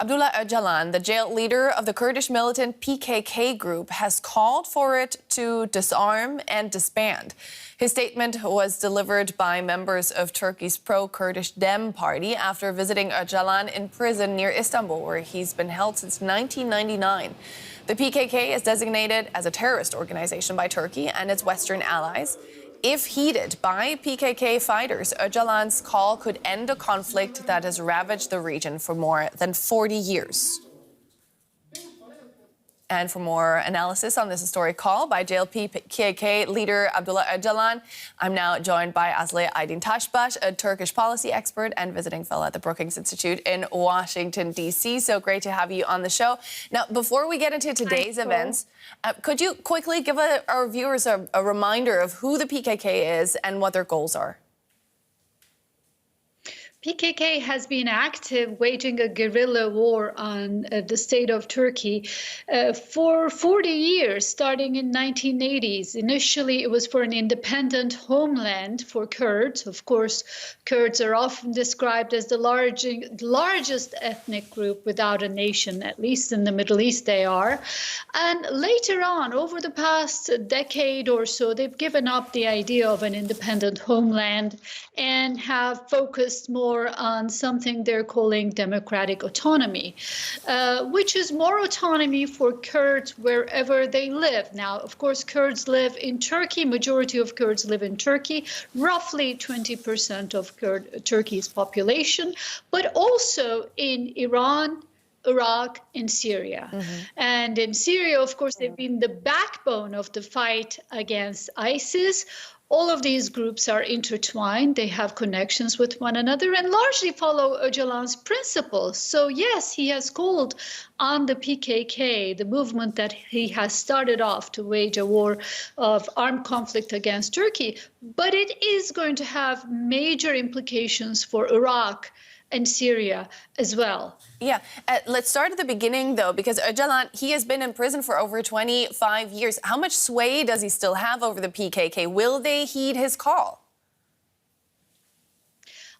Abdullah Ocalan, the jailed leader of the Kurdish militant PKK group, has called for it to disarm and disband. His statement was delivered by members of Turkey's pro-Kurdish Dem party after visiting Öcalan in prison near Istanbul, where he's been held since 1999. The PKK is designated as a terrorist organization by Turkey and its Western allies. If heeded by PKK fighters, Öcalan's call could end a conflict that has ravaged the region for more than 40 years. And for more analysis on this historic call by jailed PKK leader Abdullah Ocalan, I'm now joined by Aslı Aydin Taşbaş, a Turkish policy expert and visiting fellow at the Brookings Institute in Washington, D.C. So great to have you on the show. Now, before we get into today's events, could you quickly give our viewers a reminder of who the PKK is and what their goals are? PKK has been active, waging a guerrilla war on the state of Turkey for 40 years, starting in 1980s. Initially, it was for an independent homeland for Kurds. Of course, Kurds are often described as the largest ethnic group without a nation, at least in the Middle East they are. And later on, over the past decade or so, they've given up the idea of an independent homeland and have focused more on something they're calling democratic autonomy, which is more autonomy for Kurds wherever they live. Now, of course, Kurds live in Turkey. Majority of Kurds live in Turkey, roughly 20% of Turkey's population, but also in Iran, Iraq, and Syria. And in Syria, of course, they've been the backbone of the fight against ISIS. All of these groups are intertwined. They have connections with one another and largely follow Öcalan's principles. So yes, he has called on the PKK, the movement that he has started off to wage a war of armed conflict against Turkey, but it is going to have major implications for Iraq and Syria as well. Yeah, let's start at the beginning, though, because Öcalan, he has been in prison for over 25 years. How much sway does he still have over the PKK? Will they heed his call?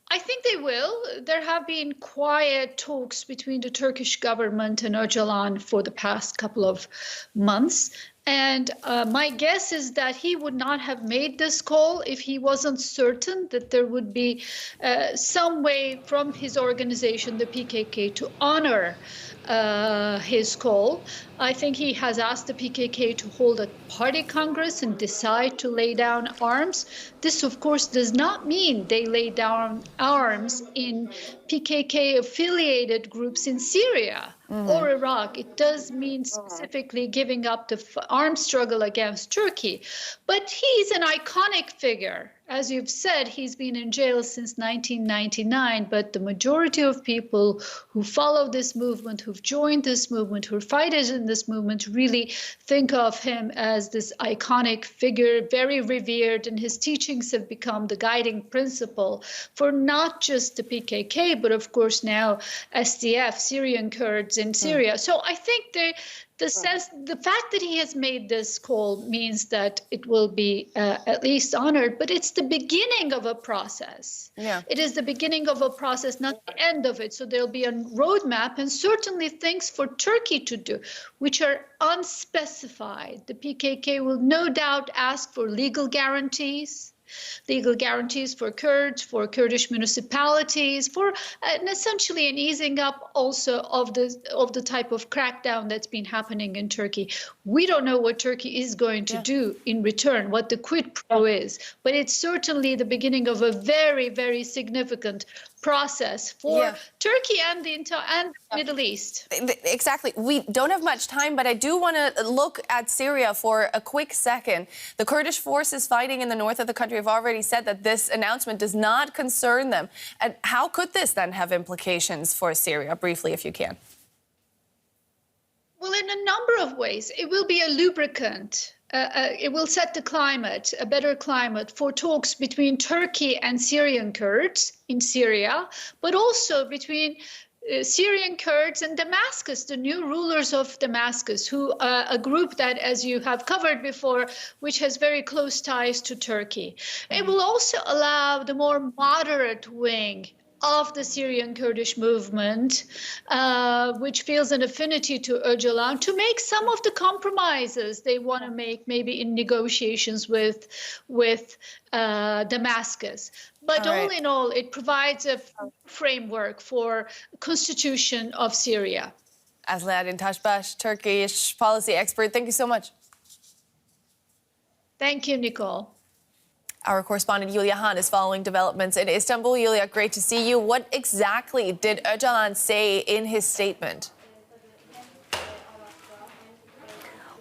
I think they will. There have been quiet talks between the Turkish government and Öcalan for the past couple of months. And my guess is that he would not have made this call if he wasn't certain that there would be some way from his organization, the PKK, to honor his call. I think he has asked the PKK to hold a party congress and decide to lay down arms. This, of course, does not mean they lay down arms in PKK-affiliated groups in Syria or Iraq. It does mean specifically giving up the armed struggle against Turkey. But he's an iconic figure. As you've said, he's been in jail since 1999, but the majority of people who follow this movement, who've joined this movement, who are fighters in this movement, really think of him as this iconic figure, very revered, and his teachings have become the guiding principle for not just the PKK, but of course now SDF, Syrian Kurds in Syria. So I think the fact that he has made this call means that it will be at least honored, but it's the beginning of a process. Yeah. It is the beginning of a process, not the end of it. So there'll be a roadmap and certainly things for Turkey to do, which are unspecified. The PKK will no doubt ask for legal guarantees for Kurds, for Kurdish municipalities, for essentially an easing up also of the type of crackdown that's been happening in Turkey. We don't know what Turkey is going to do in return, what the quid pro is, but it's certainly the beginning of a very, very significant process for Turkey and the Middle East. Exactly. We don't have much time, but I do want to look at Syria for a quick second. The Kurdish forces fighting in the north of the country have already said that this announcement does not concern them. And how could this then have implications for Syria? Briefly, if you can. Well, in a number of ways. It will be a lubricant. It will set the climate, a better climate for talks between Turkey and Syrian Kurds in Syria, but also between Syrian Kurds and Damascus, the new rulers of Damascus, who a group that, as you have covered before, which has very close ties to Turkey. It will also allow the more moderate wing of the Syrian Kurdish movement, which feels an affinity to Öcalan, to make some of the compromises they want to make, maybe in negotiations with Damascus. But all in all, it provides a framework for constitution of Syria. Asladin Tashbash, Turkish policy expert, thank you so much. Thank you, Nicole. Our correspondent Yulia Han is following developments in Istanbul. Yulia, great to see you. What exactly did Öcalan say in his statement?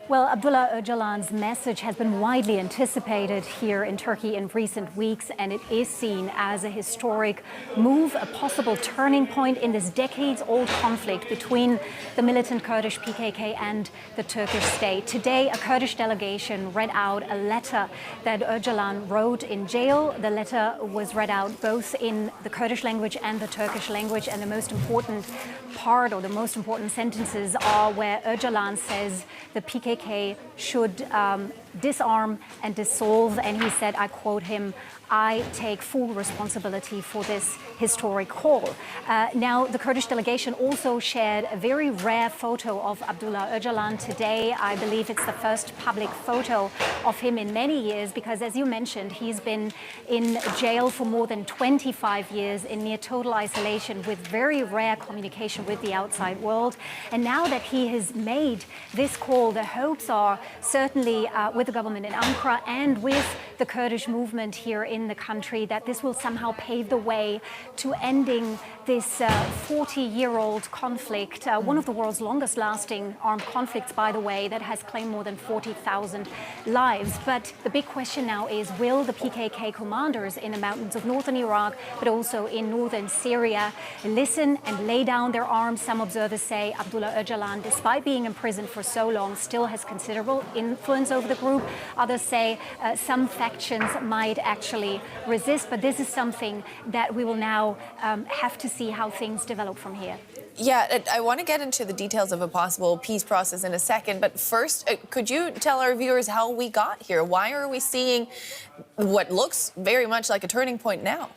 Well, Abdullah Ocalan's message has been widely anticipated here in Turkey in recent weeks, and it is seen as a historic move, a possible turning point in this decades-old conflict between the militant Kurdish PKK and the Turkish state. Today, a Kurdish delegation read out a letter that Öcalan wrote in jail. The letter was read out both in the Kurdish language and the Turkish language, and the most important part, or the most important sentences, are where Öcalan says the PKK should disarm and dissolve, and he said, I quote him, I take full responsibility for this historic call. Now, the Kurdish delegation also shared a very rare photo of Abdullah Öcalan today. I believe it's the first public photo of him in many years because, as you mentioned, he's been in jail for more than 25 years in near total isolation with very rare communication with the outside world. And now that he has made this call, the hopes are certainly with the government in Ankara and with the Kurdish movement here in the country that this will somehow pave the way to ending this 40-year-old conflict, one of the world's longest-lasting armed conflicts, by the way, that has claimed more than 40,000 lives. But the big question now is, will the PKK commanders in the mountains of northern Iraq, but also in northern Syria, listen and lay down their arms? Some observers say Abdullah Öcalan, despite being in prison for so long, still has considerable influence over the group. Others say some factions might actually resist, but this is something that we will now have to see how things develop from here. Yeah, I want to get into the details of a possible peace process in a second, but first, could you tell our viewers how we got here? Why are we seeing what looks very much like a turning point now?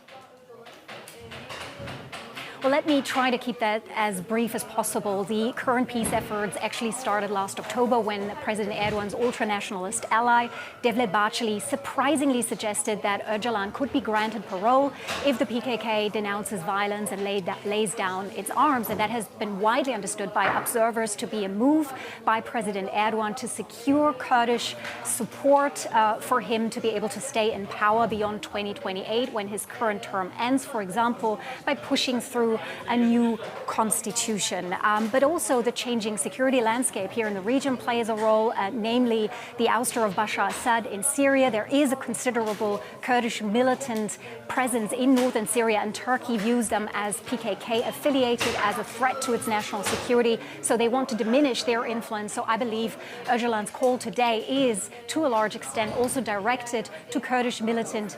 Well, let me try to keep that as brief as possible. The current peace efforts actually started last October when President Erdogan's ultra-nationalist ally, Devlet Bahçeli, surprisingly suggested that Öcalan could be granted parole if the PKK denounces violence and lays down its arms. And that has been widely understood by observers to be a move by President Erdogan to secure Kurdish support for him to be able to stay in power beyond 2028 when his current term ends, for example, by pushing through a new constitution. But also the changing security landscape here in the region plays a role, namely the ouster of Bashar Assad in Syria. There is a considerable Kurdish militant presence in northern Syria, and Turkey views them as PKK affiliated, as a threat to its national security. So they want to diminish their influence. So I believe Öcalan's call today is, to a large extent, also directed to Kurdish militant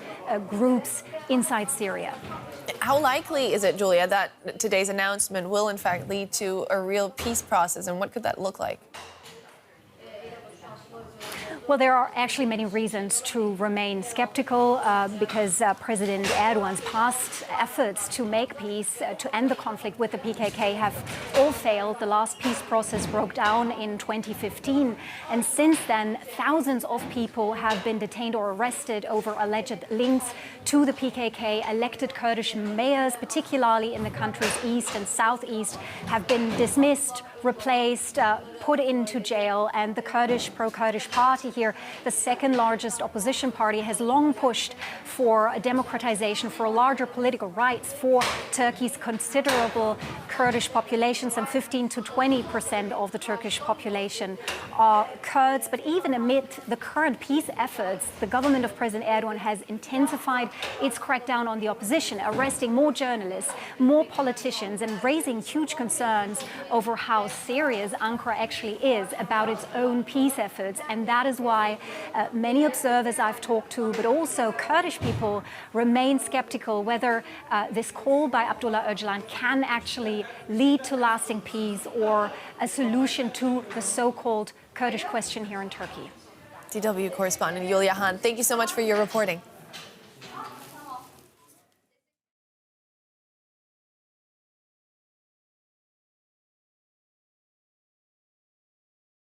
groups inside Syria. How likely is it, Julia, that today's announcement will in fact lead to a real peace process, and what could that look like? Well, there are actually many reasons to remain skeptical because President Erdogan's past efforts to make peace, to end the conflict with the PKK have all failed. The last peace process broke down in 2015. And since then, thousands of people have been detained or arrested over alleged links to the PKK. Elected Kurdish mayors, particularly in the country's east and southeast, have been dismissed, replaced, put into jail. And the pro-Kurdish party here, the second largest opposition party, has long pushed for a democratization, for larger political rights for Turkey's considerable Kurdish population. Some 15 to 20% of the Turkish population are Kurds. But even amid the current peace efforts, the government of President Erdogan has intensified its crackdown on the opposition, arresting more journalists, more politicians, and raising huge concerns over how serious Ankara actually is about its own peace efforts. And that is why many observers I've talked to, but also Kurdish people, remain skeptical whether this call by Abdullah Öcalan can actually lead to lasting peace or a solution to the so-called Kurdish question here in Turkey. DW correspondent Yulia Han, thank you so much for your reporting.